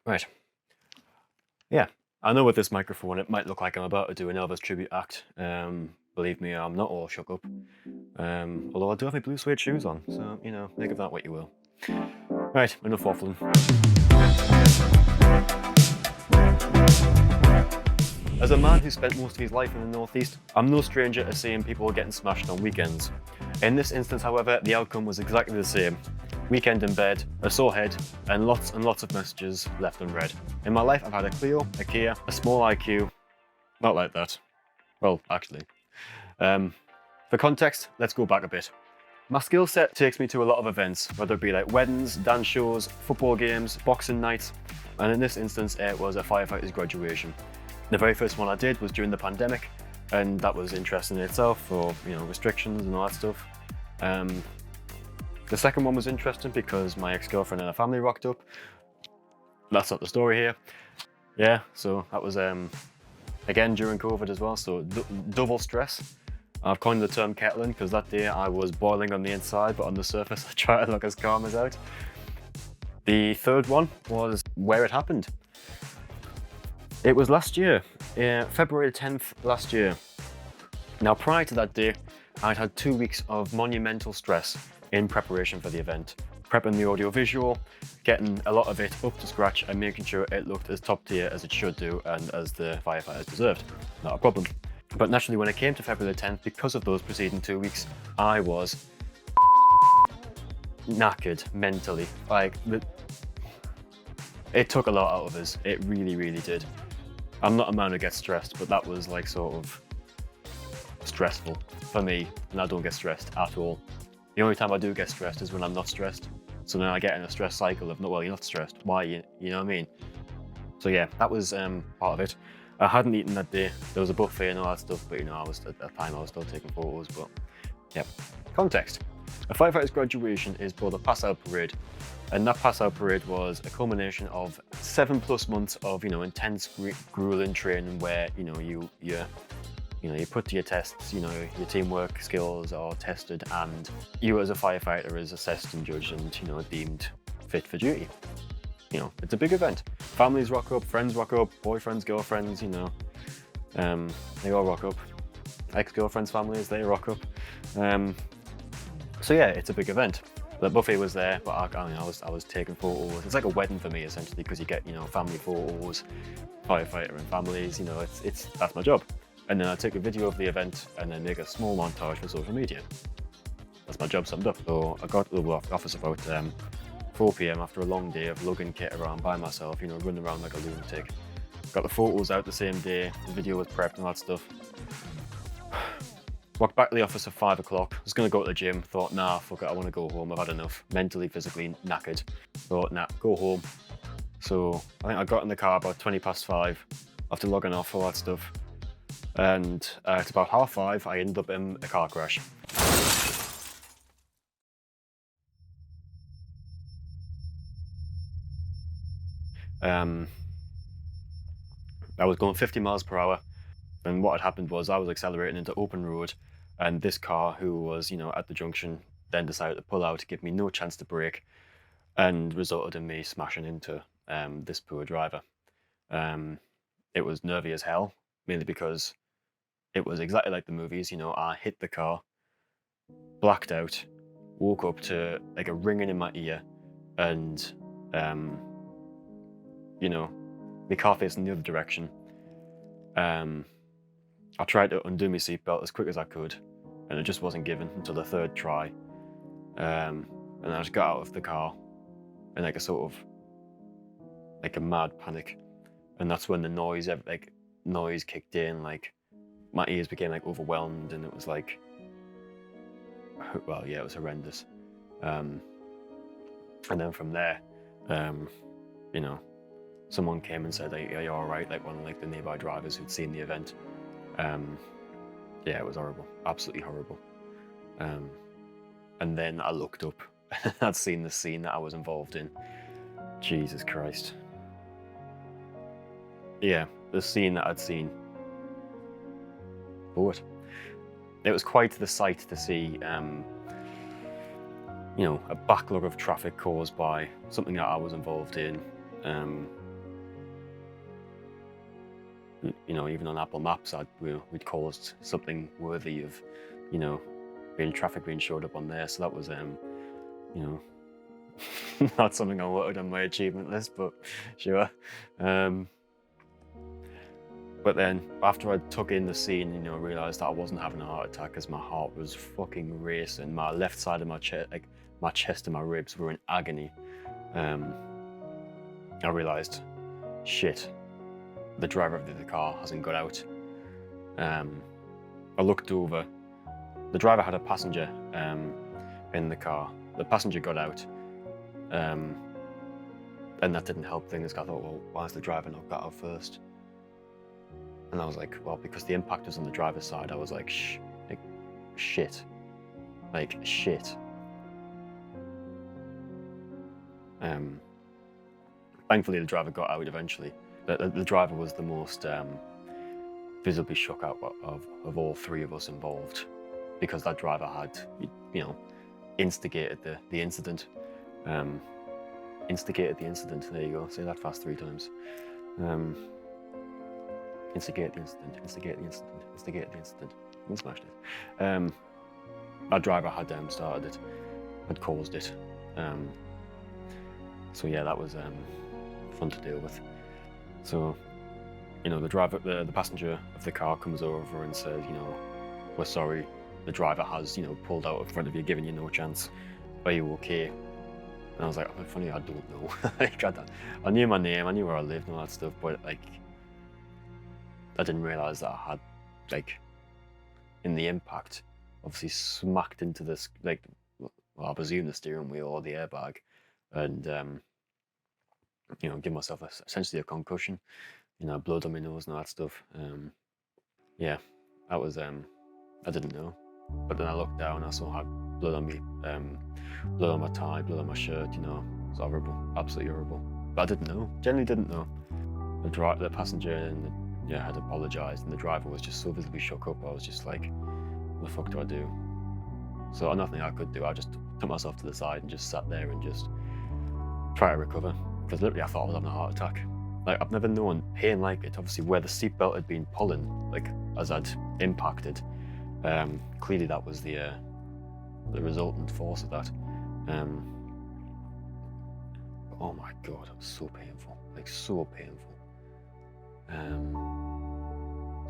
Right. Yeah. I know with this microphone, it might look like I'm about to do an Elvis tribute act. Believe me, I'm not all shook up. Although I do have my blue suede shoes on, so, make of that what you will. Right, enough waffling. As a man who spent most of his life in the Northeast, I'm no stranger to seeing people getting smashed on weekends. In this instance, however, the outcome was exactly the same. Weekend in bed, a sore head, and lots of messages left unread. In my life, I've had a Clio, a Kia, a small IQ. Not like that. Well, actually. For context, let's go back a bit. My skill set takes me to a lot of events, whether it be like weddings, dance shows, football games, boxing nights, and in this instance, it was a firefighter's graduation. The very first one I did was during the pandemic, and that was interesting in itself for, restrictions and all that stuff. The second one was interesting because my ex-girlfriend and her family rocked up. That's not the story here. Yeah, so that was, again, during COVID as well, so double stress. I've coined the term kettling because that day I was boiling on the inside, but on the surface I try to look as calm as out. The third one was where it happened. It was last year, February 10th last year. Now prior to that day, I'd had 2 weeks of monumental stress in preparation for the event. Prepping the audio visual, getting a lot of it up to scratch and making sure it looked as top tier as it should do and as the firefighters deserved. Not a problem. But naturally when it came to February 10th, because of those preceding 2 weeks, I was knackered mentally. It took a lot out of us. It really, really did. I'm not a man who gets stressed, but that was like sort of stressful for me, and I don't get stressed at all. The only time I do get stressed is when I'm not stressed. So then I get in a stress cycle of, well, you're not stressed. Why? You know what I mean? So yeah, that was part of it. I hadn't eaten that day. There was a buffet and all that stuff, but I was at that time I was still taking photos. But yeah, context. A firefighter's graduation is called a pass-out parade, and that pass-out parade was a culmination of 7+ months of intense, grueling training where you put to your tests. Your teamwork skills are tested, and you as a firefighter is assessed and judged and deemed fit for duty. It's a big event. Families rock up, friends rock up, boyfriends, girlfriends, they all rock up. Ex-girlfriends' families, they rock up. So yeah, it's a big event. The buffet was there, but I was taking photos. It's like a wedding for me essentially, because you get family photos, firefighter and families. That's my job. And then I take a video of the event and then make a small montage for social media. That's my job summed up. So I got to the office about 4 p.m. after a long day of lugging kit around by myself, running around like a lunatic. Got the photos out the same day, the video was prepped and all that stuff. Walked back to the office at 5 o'clock. I was going to go to the gym. Thought, nah, fuck it, I want to go home. I've had enough. Mentally, physically knackered. Thought, nah, go home. So I think I got in the car about 5:20 after logging off all that stuff. And at about 5:30, I ended up in a car crash. I was going 50 miles per hour. And what had happened was I was accelerating into open road, and this car, who was, at the junction, then decided to pull out, give me no chance to brake, and resulted in me smashing into this poor driver. It was nervy as hell, mainly because it was exactly like the movies. I hit the car, blacked out, woke up to like a ringing in my ear, and my car facing the other direction. I tried to undo my seatbelt as quick as I could, and it just wasn't given until the third try. And I just got out of the car in like a sort of like a mad panic, and that's when the noise kicked in. Like my ears became like overwhelmed, and it was like, well, yeah, it was horrendous. And then from there, someone came and said, "Are you all right?" Like one of the nearby drivers who'd seen the event. Yeah, it was horrible, absolutely horrible. And then I looked up and I'd seen the scene that I was involved in. Jesus Christ. Yeah, the scene that I'd seen. But it was quite the sight to see, a backlog of traffic caused by something that I was involved in. you know, even on Apple Maps, we'd caused something worthy of, you know, traffic being showed up on there. So that was, you know, not something I wanted on my achievement list, but sure. But then after I took in the scene, you know, I realized that I wasn't having a heart attack because my heart was fucking racing. My left side of my chest, like my chest and my ribs, were in agony. I realized, shit, the driver of the car hasn't got out. I looked over. The driver had a passenger in the car. The passenger got out, and that didn't help things. I thought, well, why has the driver not got out first? And I was like, well, because the impact was on the driver's side. I was like, shit. Thankfully, the driver got out eventually. The driver was the most visibly shook out of all three of us involved, because that driver had, you know, instigated the incident. Instigated the incident. There you go. Say that fast 3 times. Instigate the incident. Instigate the incident. Instigate the incident. And smashed it. That driver had started it, had caused it. So yeah, that was fun to deal with. So, you know, the passenger of the car comes over and says, you know, we're sorry, the driver has, you know, pulled out in front of you, giving you no chance. Are you okay? And I was like, oh, funny, I don't know. Like, I knew my name, I knew where I lived and all that stuff, but like, I didn't realize that I had, like, in the impact, obviously smacked into this, like, well, I presume the steering wheel or the airbag, and you know, give myself essentially a concussion, you know, blood on my nose and all that stuff. Yeah, that was, I didn't know. But then I looked down, I saw I had blood on me, blood on my tie, blood on my shirt, you know. It's horrible, absolutely horrible. But I didn't know, generally didn't know. The passenger had apologised, and the driver was just so visibly shook up. I was just like, what the fuck do I do? So nothing I could do. I just took myself to the side and just sat there and just try to recover. Because literally I thought I was having a heart attack. Like, I've never known pain like it. Obviously, where the seatbelt had been pulling, like, as I'd impacted, clearly that was the resultant force of that. Oh my God, it was so painful, like so painful.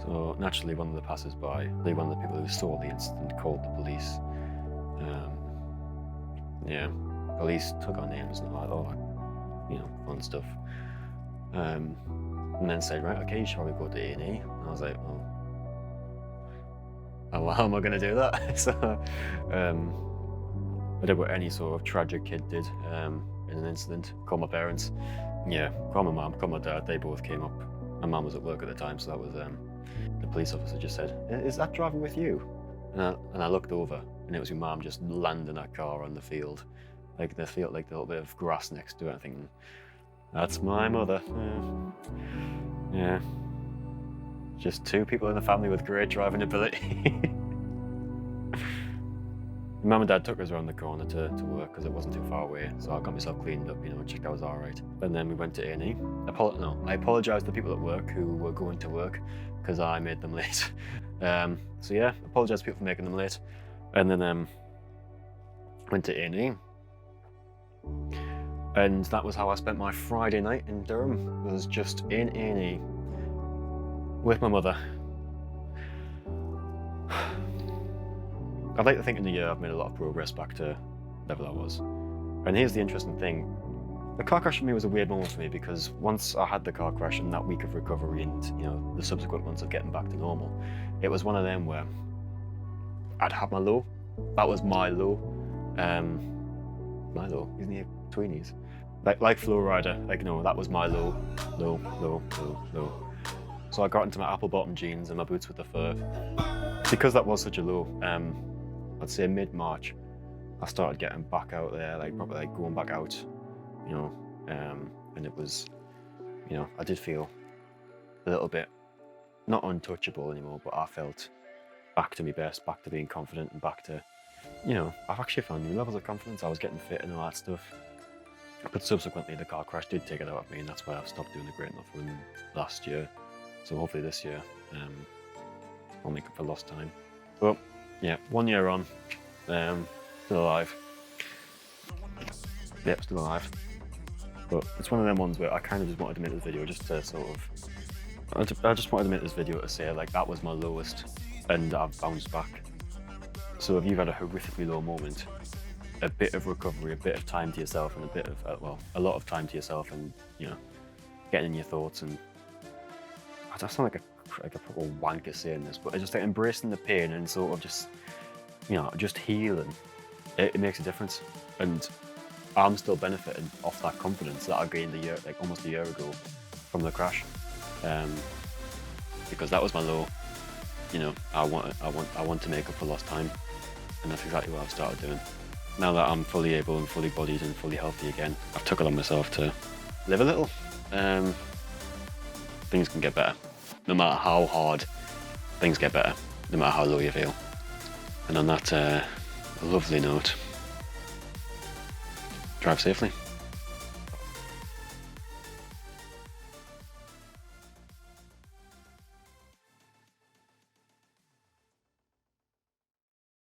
So naturally, one of the passers-by, one of the people who saw the incident, called the police. Yeah, police took our names and all that, you know, fun stuff. And then said, right, okay, shall we go to A&E? And I was like, well, how am I going to do that? So I did what any sort of tragic kid did in an incident. Called my parents. Yeah, called my mum, called my dad. They both came up. My mum was at work at the time, so that was the police officer just said, is that driving with you? And I looked over, and it was your mum just landing her car on the field. Like the field, like the little bit of grass next to it. I think, that's my mother. Yeah. Just 2 people in the family with great driving ability. Mum and Dad took us around the corner to work because it wasn't too far away. So I got myself cleaned up, you know, checked I was all right. And then we went to A&E. I apologised to the people at work who were going to work because I made them late. So yeah, apologise to people for making them late. And then went to A&E. And that was how I spent my Friday night in Durham, was just in A&E with my mother. I'd like to think in a year I've made a lot of progress back to the level I was. And here's the interesting thing. The car crash for me was a weird moment for me because once I had the car crash and that week of recovery and, you know, the subsequent months of getting back to normal, it was one of them where I'd had my low. That was my low. My low, isn't he a tweenies? Like Flow Rider, like, no, that was my low. So I got into my apple bottom jeans and my boots with the fur. Because that was such a low, I'd say mid-March, I started getting back out there, like probably like going back out, you know, and it was, you know, I did feel a little bit, not untouchable anymore, but I felt back to my best, back to being confident and back to, you know, I've actually found new levels of confidence. I was getting fit and all that stuff. But subsequently the car crash did take it out of me, and that's why I've stopped doing the great enough run last year. So hopefully this year I'll make up for lost time. But yeah, 1 year on, still alive. Yep, still alive. But it's one of them ones where I kind of just wanted to make this video just to sort of, I just wanted to make this video to say like that was my lowest and I've bounced back. So if you've had a horrifically low moment, a bit of recovery, a bit of time to yourself, and a bit of, well, a lot of time to yourself, and you know, getting in your thoughts, and I sound like a proper wanker saying this, but it's just like embracing the pain and sort of just, you know, just healing. It makes a difference, and I'm still benefiting off that confidence that I gained almost a year ago from the crash, because that was my low. You know, I want to make up for lost time, and that's exactly what I've started doing. Now that I'm fully able and fully bodied and fully healthy again, I've took it on myself to live a little. Things can get better. No matter how hard, things get better. No matter how low you feel. And on that lovely note, drive safely.